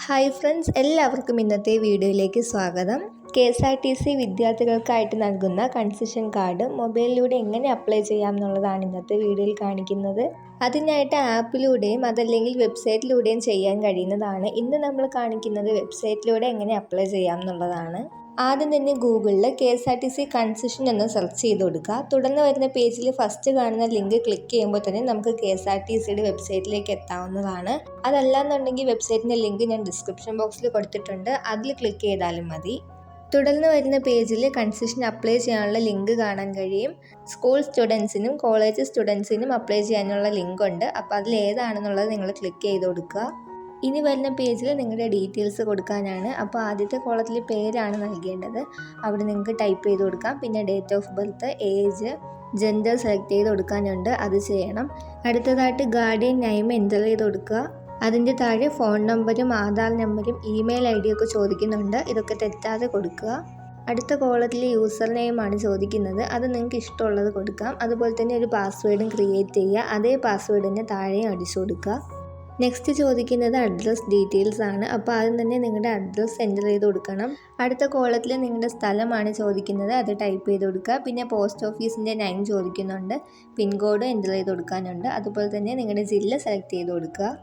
Hi friends, എല്ലാവർക്കും ഇന്നത്തെ വീഡിയോയിലേക്ക് സ്വാഗതം. KSRTC വിദ്യാർത്ഥികൾക്കായിട്ട് നൽകുന്ന കൺസെഷൻ കാർഡ് മൊബൈലിലൂടെ എങ്ങനെ അപ്ലൈ ചെയ്യാം എന്നുള്ളതാണ് ഇന്നത്തെ വീഡിയോയിൽ കാണിക്കുന്നത്. അതിനായിട്ട് ആപ്പിലൂടെയും അതല്ലെങ്കിൽ വെബ്സൈറ്റിലൂടെയും ചെയ്യാൻ കഴിയുന്നതാണ്. ഇന്ന് നമ്മൾ കാണിക്കുന്നത് വെബ്സൈറ്റിലൂടെ എങ്ങനെ അപ്ലൈ ചെയ്യാം എന്നുള്ളതാണ്. ആദ്യം തന്നെ ഗൂഗിളിൽ KSRTC കൺസെഷൻ എന്ന് സെർച്ച് ചെയ്ത് കൊടുക്കുക. തുടർന്ന് വരുന്ന പേജിൽ ഫസ്റ്റ് കാണുന്ന ലിങ്ക് ക്ലിക്ക് ചെയ്യുമ്പോൾ തന്നെ നമുക്ക് KSRTCയുടെ വെബ്സൈറ്റിലേക്ക് എത്താവുന്നതാണ്. അതല്ലാന്നുണ്ടെങ്കിൽ വെബ്സൈറ്റിൻ്റെ ലിങ്ക് ഞാൻ ഡിസ്ക്രിപ്ഷൻ ബോക്സിൽ കൊടുത്തിട്ടുണ്ട്, അതിൽ ക്ലിക്ക് ചെയ്താലും മതി. തുടർന്ന് വരുന്ന പേജിൽ കൺസെഷൻ അപ്ലൈ ചെയ്യാനുള്ള ലിങ്ക് കാണാൻ കഴിയും. സ്കൂൾ സ്റ്റുഡൻസിനും കോളേജ് സ്റ്റുഡൻസിനും അപ്ലൈ ചെയ്യാനുള്ള ലിങ്ക് ഉണ്ട്. അപ്പോൾ അതിൽ ഏതാണെന്നുള്ളത് നിങ്ങൾ ക്ലിക്ക് ചെയ്ത് കൊടുക്കുക. ഇനി വരുന്ന പേജിൽ നിങ്ങളുടെ ഡീറ്റെയിൽസ് കൊടുക്കാനാണ്. അപ്പോൾ ആദ്യത്തെ കോളത്തിൽ പേരാണ് നൽകേണ്ടത്, അവിടെ നിങ്ങൾക്ക് ടൈപ്പ് ചെയ്ത് കൊടുക്കാം. പിന്നെ date of birth, age, gender select ചെയ്ത് കൊടുക്കാനുണ്ട്, അത് ചെയ്യണം. അടുത്തതായിട്ട് ഗാർഡിയൻ നെയിം എൻ്റർ ചെയ്ത് കൊടുക്കുക. അതിൻ്റെ താഴെ ഫോൺ നമ്പരും ആധാർ നമ്പരും ഇമെയിൽ ID ഒക്കെ ചോദിക്കുന്നുണ്ട്, ഇതൊക്കെ തെറ്റാതെ കൊടുക്കുക. അടുത്ത കോളത്തിൽ യൂസർ നെയിമാണ് ചോദിക്കുന്നത്, അത് നിങ്ങൾക്ക് ഇഷ്ടമുള്ളത് കൊടുക്കാം. അതുപോലെ തന്നെ ഒരു പാസ്വേഡും ക്രിയേറ്റ് ചെയ്യുക, അതേ പാസ്വേഡിന് താഴെയും അടിച്ചു കൊടുക്കുക. നെക്സ്റ്റ് ചോദിക്കുന്നത് അഡ്രസ് ഡീറ്റെയിൽസ് ആണ്. അപ്പോൾ ആദ്യം തന്നെ നിങ്ങളുടെ അഡ്രസ്സ് എൻ്റർ ചെയ്ത് കൊടുക്കണം. അടുത്ത കോളത്തിൽ നിങ്ങളുടെ സ്ഥലമാണ് ചോദിക്കുന്നത്, അത് ടൈപ്പ് ചെയ്ത് കൊടുക്കുക. പിന്നെ പോസ്റ്റ് ഓഫീസിൻ്റെ നെയിം ചോദിക്കുന്നുണ്ട്, പിൻകോഡ് എൻ്റർ ചെയ്ത് കൊടുക്കാനുണ്ട്. അതുപോലെ തന്നെ നിങ്ങളുടെ ജില്ല സെലക്ട് ചെയ്ത് കൊടുക്കുക.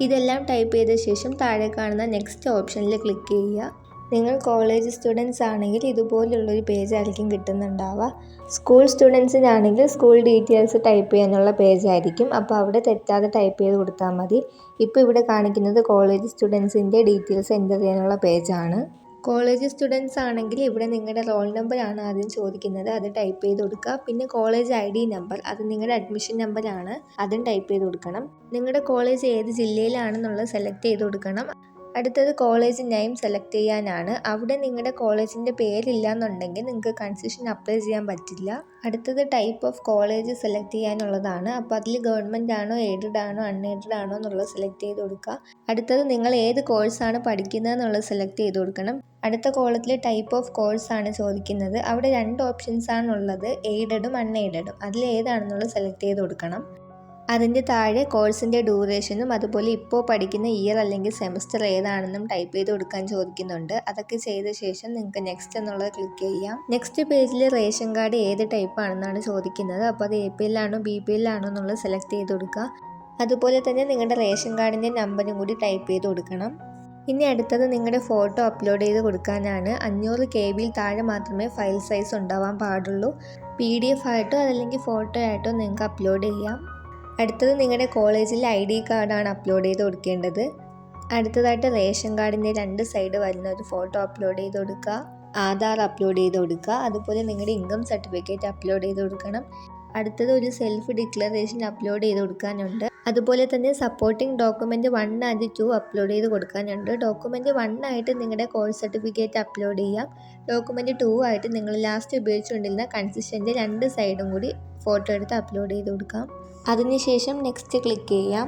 ഇതെല്ലാം ടൈപ്പ് ചെയ്ത ശേഷം താഴെ കാണുന്ന നെക്സ്റ്റ് ഓപ്ഷനിൽ ക്ലിക്ക് ചെയ്യുക. നിങ്ങൾ കോളേജ് സ്റ്റുഡൻസ് ആണെങ്കിൽ ഇതുപോലുള്ളൊരു പേജ് ആയിരിക്കും കിട്ടുന്നുണ്ടാവുക. സ്കൂൾ സ്റ്റുഡൻസിനാണെങ്കിൽ സ്കൂൾ ഡീറ്റെയിൽസ് ടൈപ്പ് ചെയ്യാനുള്ള പേജ് ആയിരിക്കും. അപ്പോൾ അവിടെ തെറ്റാതെ ടൈപ്പ് ചെയ്ത് കൊടുത്താൽ മതി. ഇപ്പോൾ ഇവിടെ കാണിക്കുന്നത് കോളേജ് സ്റ്റുഡൻസിൻ്റെ ഡീറ്റെയിൽസ് എൻ്റർ ചെയ്യാനുള്ള പേജാണ്. കോളേജ് സ്റ്റുഡൻസ് ആണെങ്കിൽ ഇവിടെ നിങ്ങളുടെ റോൾ നമ്പറാണ് ആദ്യം ചോദിക്കുന്നത്, അത് ടൈപ്പ് ചെയ്ത് കൊടുക്കുക. പിന്നെ കോളേജ് ID നമ്പർ, അത് നിങ്ങളുടെ അഡ്മിഷൻ നമ്പറാണ്, അതും ടൈപ്പ് ചെയ്ത് കൊടുക്കണം. നിങ്ങളുടെ കോളേജ് ഏത് ജില്ലയിലാണെന്നുള്ളത് സെലക്ട് ചെയ്ത് കൊടുക്കണം. അടുത്തത് കോളേജ് നെയിം സെലക്ട് ചെയ്യാനാണ്. അവിടെ നിങ്ങളുടെ കോളേജിൻ്റെ പേരില്ല എന്നുണ്ടെങ്കിൽ നിങ്ങൾക്ക് കൺസെഷൻ അപ്ലൈ ചെയ്യാൻ പറ്റില്ല. അടുത്തത് ടൈപ്പ് ഓഫ് കോളേജ് സെലക്ട് ചെയ്യാനുള്ളതാണ്. അപ്പോൾ അതിൽ ഗവൺമെൻറ് ആണോ, എയ്ഡഡ് ആണോ, അൺഎയ്ഡഡ് ആണോ എന്നുള്ളത് സെലക്ട് ചെയ്ത് കൊടുക്കുക. അടുത്തത് നിങ്ങൾ ഏത് കോഴ്സാണ് പഠിക്കുന്നത് എന്നുള്ളത് സെലക്ട് ചെയ്ത് കൊടുക്കണം. അടുത്ത കോളത്തിൽ ടൈപ്പ് ഓഫ് കോഴ്സാണ് ചോദിക്കുന്നത്. അവിടെ 2 ഓപ്ഷൻസ് ആണുള്ളത്, എയ്ഡഡും അൺഎയ്ഡഡും. അതിൽ ഏതാണെന്നുള്ളത് സെലക്ട് ചെയ്ത് കൊടുക്കണം. അതിൻ്റെ താഴെ കോഴ്സിൻ്റെ ഡ്യൂറേഷനും അതുപോലെ ഇപ്പോൾ പഠിക്കുന്ന ഇയർ അല്ലെങ്കിൽ സെമസ്റ്റർ ഏതാണെന്നും ടൈപ്പ് ചെയ്ത് കൊടുക്കാൻ ചോദിക്കുന്നുണ്ട്. അതൊക്കെ ചെയ്ത ശേഷം നിങ്ങൾക്ക് നെക്സ്റ്റ് എന്നുള്ളത് ക്ലിക്ക് ചെയ്യാം. നെക്സ്റ്റ് പേജിൽ റേഷൻ കാർഡ് ഏത് ടൈപ്പ് ആണെന്നാണ് ചോദിക്കുന്നത്. അപ്പോൾ അത് APL ആണോ BPL ആണോ എന്നുള്ളത് സെലക്ട് ചെയ്ത് കൊടുക്കുക. അതുപോലെ തന്നെ നിങ്ങളുടെ റേഷൻ കാർഡിൻ്റെ നമ്പറും കൂടി ടൈപ്പ് ചെയ്ത് കൊടുക്കണം. ഇനി അടുത്തത് നിങ്ങളുടെ ഫോട്ടോ അപ്ലോഡ് ചെയ്ത് കൊടുക്കാനാണ്. 500 KB താഴെ മാത്രമേ ഫയൽ സൈസ് ഉണ്ടാവാൻ പാടുള്ളൂ. PDF ആയിട്ടോ അതല്ലെങ്കിൽ ഫോട്ടോ ആയിട്ടോ നിങ്ങൾക്ക് അപ്ലോഡ് ചെയ്യാം. അടുത്തത് നിങ്ങളുടെ കോളേജിലെ ID കാർഡാണ് അപ്ലോഡ് ചെയ്ത് കൊടുക്കേണ്ടത്. അടുത്തതായിട്ട് റേഷൻ കാർഡിൻ്റെ 2 സൈഡ് വരുന്ന ഒരു ഫോട്ടോ അപ്ലോഡ് ചെയ്ത് കൊടുക്കുക. ആധാർ അപ്ലോഡ് ചെയ്ത് കൊടുക്കുക. അതുപോലെ നിങ്ങളുടെ ഇൻകം സർട്ടിഫിക്കറ്റ് അപ്ലോഡ് ചെയ്ത് കൊടുക്കണം. അടുത്തത് ഒരു സെൽഫ് ഡിക്ലറേഷൻ അപ്ലോഡ് ചെയ്ത് കൊടുക്കാനുണ്ട്. അതുപോലെ തന്നെ സപ്പോർട്ടിംഗ് ഡോക്യുമെൻ്റ് 1 and 2 അപ്ലോഡ് ചെയ്ത് കൊടുക്കാനുണ്ട്. ഡോക്യുമെൻ്റ് 1 ആയിട്ട് നിങ്ങളുടെ കോഴ്സ് സർട്ടിഫിക്കറ്റ് അപ്ലോഡ് ചെയ്യാം. ഡോക്യുമെൻ്റ് 2 ആയിട്ട് നിങ്ങൾ ലാസ്റ്റ് ഉപയോഗിച്ചുകൊണ്ടിരുന്ന കൺസെഷൻ്റെ 2 സൈഡും കൂടി ഫോട്ടോ എടുത്ത് അപ്ലോഡ് ചെയ്ത് കൊടുക്കാം. അതിനുശേഷം നെക്സ്റ്റ് ക്ലിക്ക് ചെയ്യാം.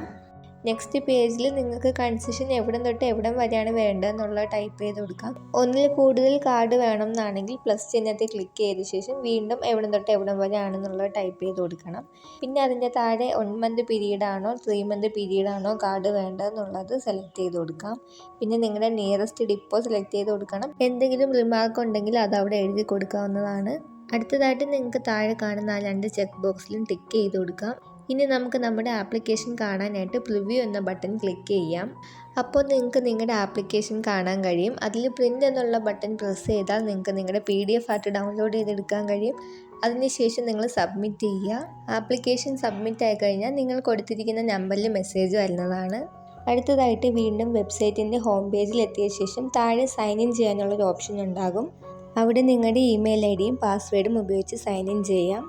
നെക്സ്റ്റ് പേജിൽ നിങ്ങൾക്ക് കൺസെഷൻ എവിടം തൊട്ട് എവിടം വരെയാണ് വേണ്ടതെന്നുള്ളത് ടൈപ്പ് ചെയ്ത് കൊടുക്കാം. ഒന്നിൽ കൂടുതൽ കാർഡ് വേണം എന്നാണെങ്കിൽ പ്ലസ് ചിഹ്നത്തിൽ ക്ലിക്ക് ചെയ്ത ശേഷം വീണ്ടും എവിടം തൊട്ട് എവിടം വരെ ആണെന്നുള്ളത് ടൈപ്പ് ചെയ്ത് കൊടുക്കണം. പിന്നെ അതിൻ്റെ താഴെ 1 month പീരീഡ് ആണോ 3 month പീരീഡ് ആണോ കാർഡ് വേണ്ടതെന്നുള്ളത് സെലക്ട് ചെയ്ത് കൊടുക്കാം. പിന്നെ നിങ്ങളുടെ നിയറസ്റ്റ് ഡിപ്പോ സെലക്ട് ചെയ്ത് കൊടുക്കണം. എന്തെങ്കിലും റിമാർക്ക് ഉണ്ടെങ്കിൽ അത് അവിടെ എഴുതി കൊടുക്കാവുന്നതാണ്. അടുത്തതായിട്ട് നിങ്ങൾക്ക് താഴെ കാണുന്ന 2 ചെക്ക് ബോക്സിലും ടിക്ക് ചെയ്ത് കൊടുക്കാം. ഇനി നമുക്ക് നമ്മുടെ ആപ്ലിക്കേഷൻ കാണാനായിട്ട് പ്രിവ്യൂ എന്ന ബട്ടൺ ക്ലിക്ക് ചെയ്യാം. അപ്പോൾ നിങ്ങൾക്ക് നിങ്ങളുടെ ആപ്ലിക്കേഷൻ കാണാൻ കഴിയും. അതിൽ പ്രിൻ്റ് എന്നുള്ള ബട്ടൺ പ്രസ് ചെയ്താൽ നിങ്ങൾക്ക് നിങ്ങളുടെ PDF ആയിട്ട് ഡൗൺലോഡ് ചെയ്തെടുക്കാൻ കഴിയും. അതിനുശേഷം നിങ്ങൾ സബ്മിറ്റ് ചെയ്യുക. ആപ്ലിക്കേഷൻ സബ്മിറ്റ് ആയി കഴിഞ്ഞാൽ നിങ്ങൾ കൊടുത്തിരിക്കുന്ന നമ്പറിൽ മെസ്സേജ് വരുന്നതാണ്. അടുത്തതായിട്ട് വീണ്ടും വെബ്സൈറ്റിൻ്റെ ഹോം പേജിൽ എത്തിയ ശേഷം താഴെ സൈൻ ഇൻ ചെയ്യാനുള്ളൊരു ഓപ്ഷൻ ഉണ്ടാകും. അവിടെ നിങ്ങളുടെ ഇമെയിൽ IDയും പാസ്വേഡും ഉപയോഗിച്ച് സൈൻ ഇൻ ചെയ്യാം.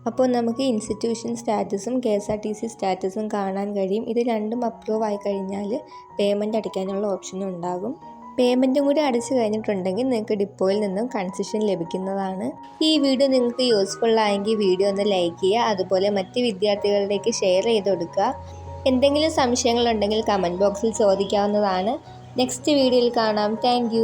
അപ്പോൾ നമുക്ക് ഇൻസ്റ്റിറ്റ്യൂഷൻ സ്റ്റാറ്റസും KSRTC സ്റ്റാറ്റസും കാണാൻ കഴിയും. ഇത് രണ്ടും അപ്രൂവ് ആയി കഴിഞ്ഞാൽ പേയ്മെൻറ്റ് അടയ്ക്കാനുള്ള ഓപ്ഷനും ഉണ്ടാകും. പേയ്മെൻറ്റും കൂടി അടച്ചു കഴിഞ്ഞിട്ടുണ്ടെങ്കിൽ നിങ്ങൾക്ക് ഡിപ്പോയിൽ നിന്നും കൺസെഷൻ ലഭിക്കുന്നതാണ്. ഈ വീഡിയോ നിങ്ങൾക്ക് യൂസ്ഫുൾ ആയെങ്കിൽ വീഡിയോ ഒന്ന് ലൈക്ക് ചെയ്യുക. അതുപോലെ മറ്റ് വിദ്യാർത്ഥികളിലേക്ക് ഷെയർ ചെയ്ത് കൊടുക്കുക. എന്തെങ്കിലും സംശയങ്ങളുണ്ടെങ്കിൽ കമൻറ്റ് ബോക്സിൽ ചോദിക്കാവുന്നതാണ്. നെക്സ്റ്റ് വീഡിയോയിൽ കാണാം. താങ്ക്